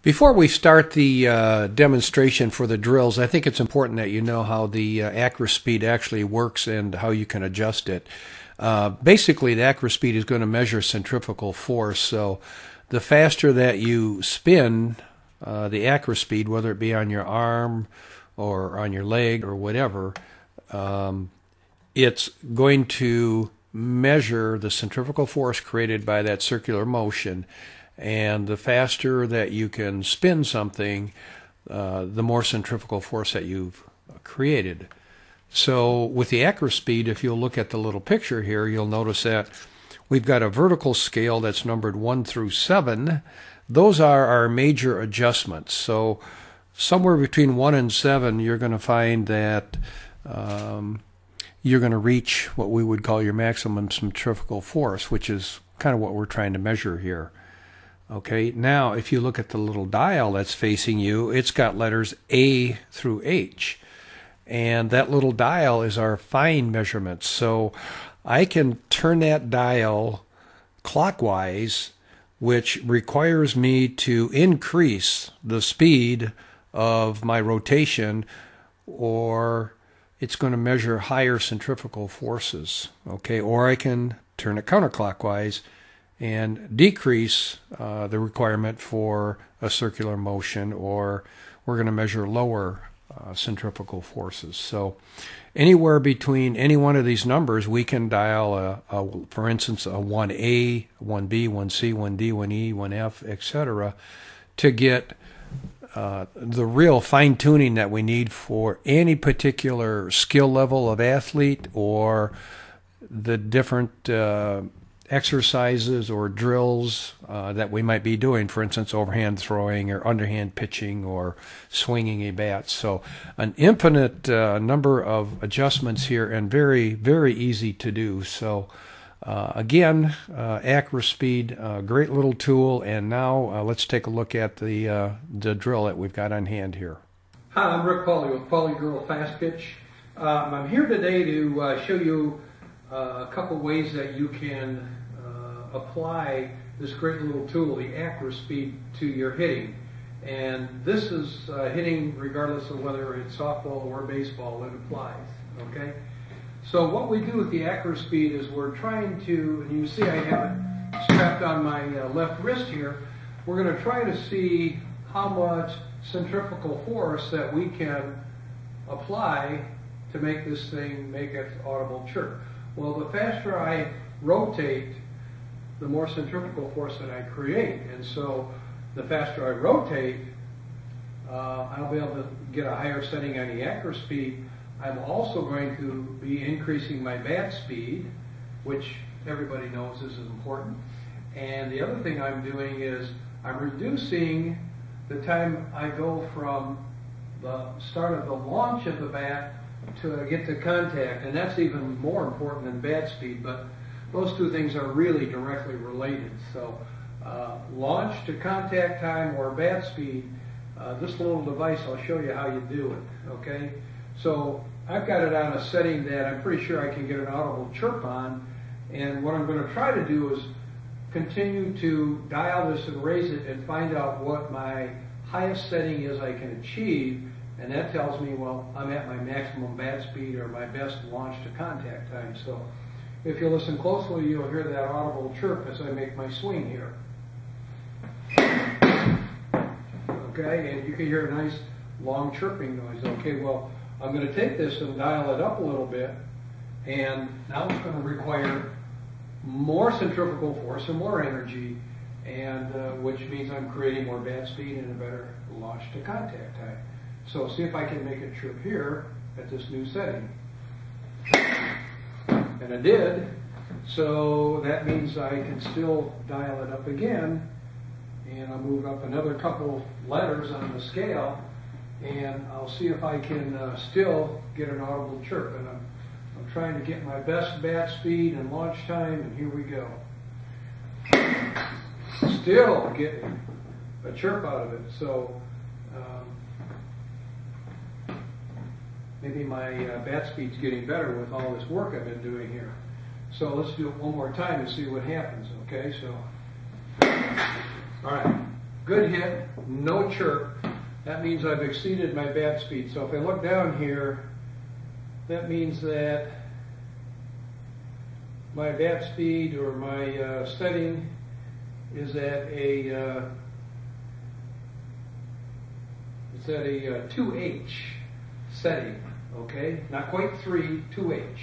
Before we start the demonstration for the drills, I think it's important that you know how the AccraSpeed actually works and how you can adjust it. Basically, the AccraSpeed is going to measure centrifugal force. So the faster that you spin the AccraSpeed, whether it be on your arm or on your leg or whatever, it's going to measure the centrifugal force created by that circular motion. And the faster that you can spin something, the more centrifugal force that you've created. So with the AccraSpeed, if you'll look at the little picture here, you'll notice that we've got a vertical scale that's numbered 1 through 7. Those are our major adjustments. So somewhere between 1 and 7, you're going to find that you're going to reach what we would call your maximum centrifugal force, which is kind of what we're trying to measure here. Okay, now if you look at the little dial that's facing you, it's got letters A through H. And that little dial is our fine measurement. So I can turn that dial clockwise, which requires me to increase the speed of my rotation, or it's going to measure higher centrifugal forces. Okay, or I can turn it counterclockwise and decrease the requirement for a circular motion, or we're going to measure lower centrifugal forces. So anywhere between any one of these numbers, we can dial, for instance, a 1A, 1B, 1C, 1D, 1E, 1F, etc., to get the real fine-tuning that we need for any particular skill level of athlete, or the different exercises or drills that we might be doing, for instance, overhand throwing or underhand pitching or swinging a bat. So an infinite number of adjustments here, and very, very easy to do. So again, AccraSpeed, great little tool. And now let's take a look at the drill that we've got on hand here. Hi, I'm Rick Pauly with PaulyGirl Fast Pitch. I'm here today to show you a couple ways that you can apply this great little tool, the AccraSpeed, to your hitting. And this is hitting regardless of whether it's softball or baseball, it applies. Okay? So what we do with the AccraSpeed is we're trying to, and you see I have it strapped on my left wrist here, we're going to try to see how much centrifugal force that we can apply to make this thing make it audible chirp. Well, the faster I rotate, the more centrifugal force that I create. And so the faster I rotate, I'll be able to get a higher setting on the AccraSpeed. I'm also going to be increasing my bat speed, which everybody knows is important. And the other thing I'm doing is I'm reducing the time I go from the start of the launch of the bat to get to contact, and that's even more important than bat speed, but those two things are really directly related. So launch to contact time or bat speed, this little device, I'll show you how you do it, okay? So I've got it on a setting that I'm pretty sure I can get an audible chirp on, and what I'm going to try to do is continue to dial this and raise it and find out what my highest setting is I can achieve. And that tells me, well, I'm at my maximum bat speed or my best launch to contact time. So if you listen closely, you'll hear that audible chirp as I make my swing here. Okay, and you can hear a nice long chirping noise. Okay, well, I'm going to take this and dial it up a little bit, and now it's going to require more centrifugal force and more energy, and which means I'm creating more bat speed and a better launch to contact time. So see if I can make it chirp here at this new setting. And I did. So that means I can still dial it up again. And I'll move up another couple letters on the scale. And I'll see if I can still get an audible chirp. And I'm trying to get my best bat speed and launch time. And here we go. Still getting a chirp out of it. So maybe my bat speed's getting better with all this work I've been doing here. So let's do it one more time and see what happens, okay? So, all right. good hit, no chirp. That means I've exceeded my bat speed. So if I look down here, that means that my bat speed or my setting is at a it's at a 2H setting. Okay, not quite 3, 2H.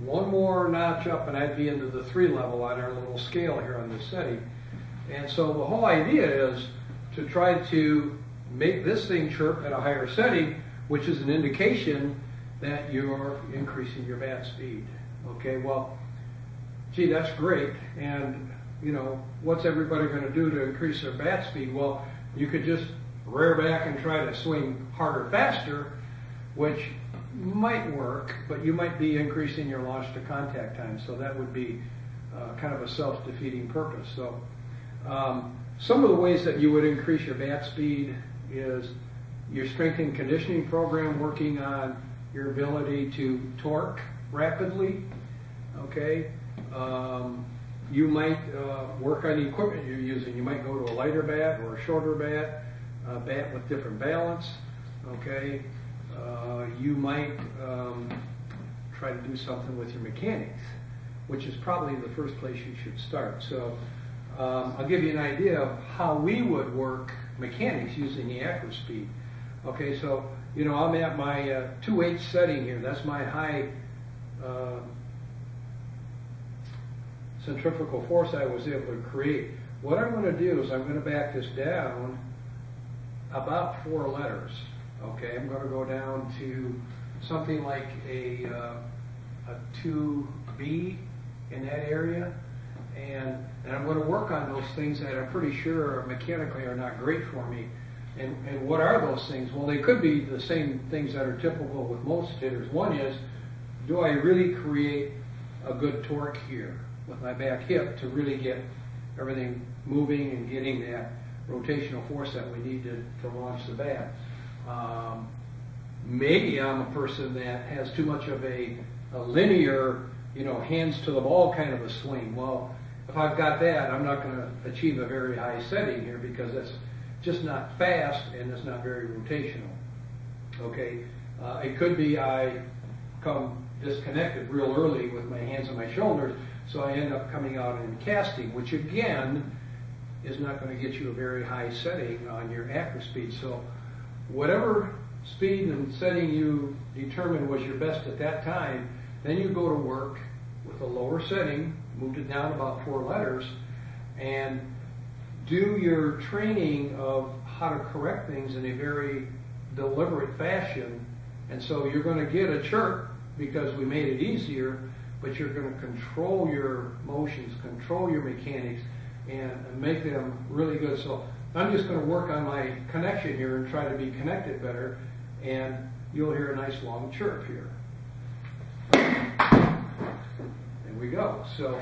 One more notch up and I'd be into the 3 level on our little scale here on this setting. And so the whole idea is to try to make this thing chirp at a higher setting, which is an indication that you're increasing your bat speed. Okay, well, gee, that's great. And, you know, what's everybody going to do to increase their bat speed? Well, you could just rear back and try to swing harder, faster, which might work, but you might be increasing your launch to contact time. So that would be kind of a self-defeating purpose. So some of the ways that you would increase your bat speed is your strength and conditioning program, working on your ability to torque rapidly. Okay, you might work on the equipment you're using. You might go to a lighter bat or a shorter bat, a bat with different balance. Okay, you might try to do something with your mechanics, which is probably the first place you should start. So I'll give you an idea of how we would work mechanics using the AccraSpeed. Okay, so, you know, I'm at my 2H setting here. That's my high centrifugal force I was able to create. What I'm going to do is I'm going to back this down about 4 letters. Okay, I'm going to go down to something like a 2B in that area. And I'm going to work on those things that I'm pretty sure mechanically are not great for me. And what are those things? Well, they could be the same things that are typical with most hitters. One is, do I really create a good torque here with my back hip to really get everything moving and getting that rotational force that we need to launch the bat? Maybe I'm a person that has too much of a linear, you know, hands to the ball kind of a swing. Well, if I've got that, I'm not going to achieve a very high setting here because that's just not fast and it's not very rotational. Okay, it could be I come disconnected real early with my hands on my shoulders, so I end up coming out and casting, which again is not going to get you a very high setting on your AccraSpeed. So whatever speed and setting you determined was your best at that time, then you go to work with a lower setting, moved it down about 4 letters, and do your training of how to correct things in a very deliberate fashion. And so you're going to get a chirp because we made it easier, but you're going to control your motions, control your mechanics, and make them really good. So I'm just going to work on my connection here and try to be connected better, and you'll hear a nice long chirp here. There we go. So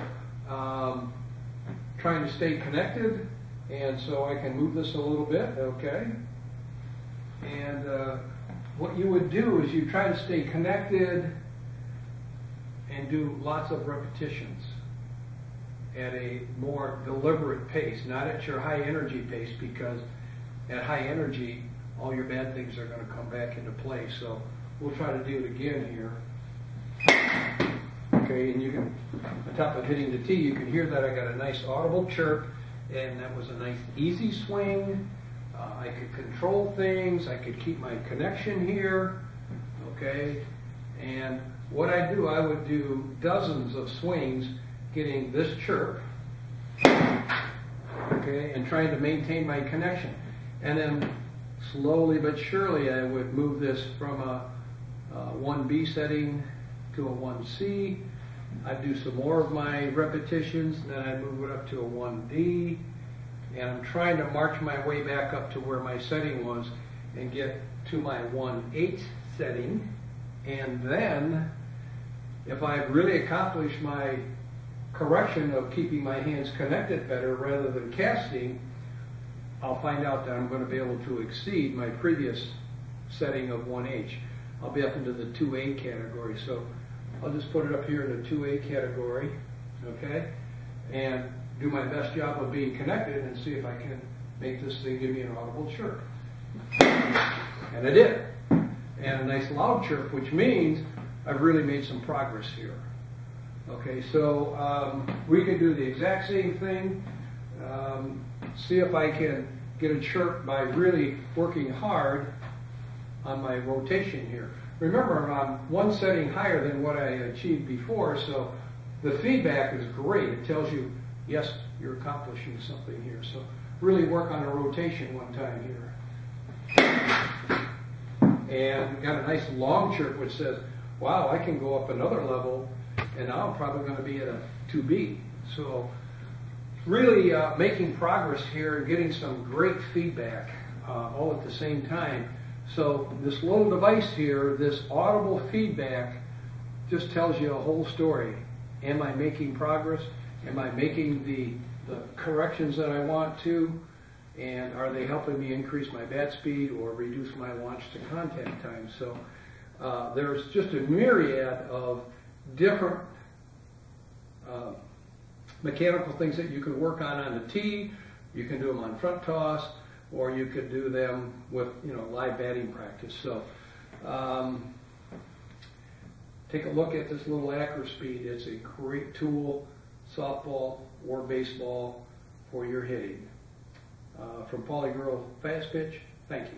trying to stay connected, and so I can move this a little bit, okay? And what you would do is you try to stay connected and do lots of repetitions at a more deliberate pace, not at your high energy pace, because at high energy, all your bad things are going to come back into play. So we'll try to do it again here. Okay, and you can, on top of hitting the tee, you can hear that I got a nice audible chirp, and that was a nice easy swing. I could control things, I could keep my connection here, okay? And what I do, I would do dozens of swings getting this chirp, okay, and trying to maintain my connection. And then slowly but surely I would move this from a 1B setting to a 1C. I'd do some more of my repetitions, then I'd move it up to a 1D. And I'm trying to march my way back up to where my setting was and get to my 1/8 setting. And then, if I've really accomplished my correction of keeping my hands connected better rather than casting, I'll find out that I'm going to be able to exceed my previous setting of 1H. I'll be up into the 2A category. So I'll just put it up here in the 2A category, okay? And do my best job of being connected and see if I can make this thing give me an audible chirp. And I did. And a nice loud chirp, which means I've really made some progress here. Okay, so we can do the exact same thing. See if I can get a chirp by really working hard on my rotation here. Remember, I'm one setting higher than what I achieved before, so the feedback is great. It tells you, yes, you're accomplishing something here. So really work on a rotation one time here. And got a nice long chirp which says, wow, I can go up another level, and now I'm probably going to be at a 2B. So really making progress here and getting some great feedback all at the same time. So this little device here, this audible feedback, just tells you a whole story. Am I making progress? Am I making the corrections that I want to? And are they helping me increase my bat speed or reduce my launch to contact time? So there's just a myriad of different mechanical things that you can work on the tee. You can do them on front toss, or you could do them with live batting practice. So take a look at this little AccraSpeed. It's a great tool, softball or baseball, for your hitting. From PaulyGirl Fast Pitch, thank you.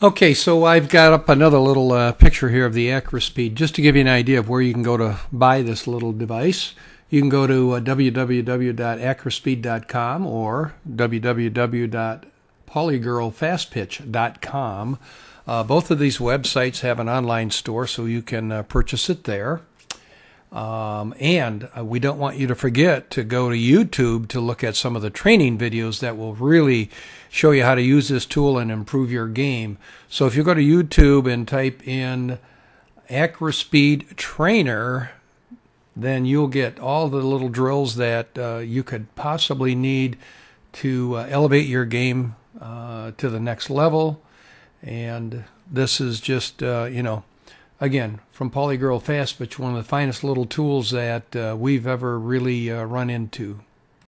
Okay, so I've got up another little picture here of the AccraSpeed, just to give you an idea of where you can go to buy this little device. You can go to www.accraspeed.com or www.paulygirlfastpitch.com. Both of these websites have an online store, so you can purchase it there. And we don't want you to forget to go to YouTube to look at some of the training videos that will really show you how to use this tool and improve your game. So if you go to YouTube and type in AccraSpeed Trainer, then you'll get all the little drills that you could possibly need to elevate your game to the next level. And this is just, again, from PaulyGirl Fast Pitch, one of the finest little tools that we've ever really run into.